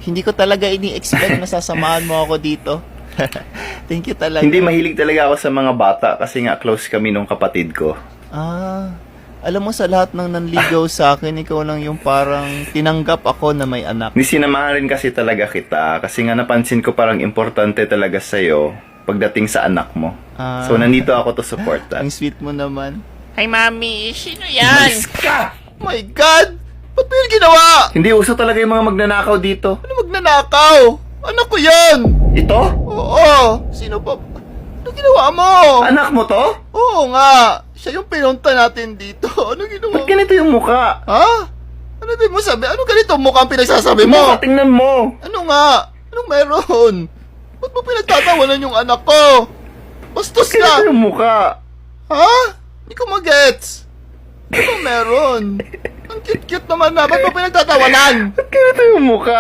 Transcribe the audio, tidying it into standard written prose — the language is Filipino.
Hindi ko talaga ini-expect na sasamahan mo ako dito. Thank you talaga. Hindi, mahilig talaga ako sa mga bata kasi nga close kami nung kapatid ko. Alam mo, sa lahat ng nanligaw sa akin, ikaw lang yung parang tinanggap ako na may anak. Ni sinamahan rin kasi talaga kita kasi nga napansin ko parang importante talaga sa'yo pagdating sa anak mo. So, nandito ako to support that. Ang sweet mo naman. Ay, Mami, sino yan? Umalis ka! My God! Ba't mo yun ginawa? Hindi uso talaga yung mga magnanakaw dito. Ano magnanakaw? Anak ko yan! Ito? Oo! Sino pa? Ano ginawa mo? Anak mo to? Oo nga! Siya yung pinunta natin dito. Ano ginawa Ba't mo? ganito yung mukha? Ha? Ano din mo sabi? Ano ganito ang mukha ang pinagsasabi mo? Tingnan mo! Ano nga? Anong meron? Ba't mo pinagtatawanan yung anak ko? Bastos Ganito ka! yung mukha. Ha? Hindi ko magets. Ano meron? Ang cute-cute naman na. Ba't mo pinagtatawanan? Ba't ganito yung mukha?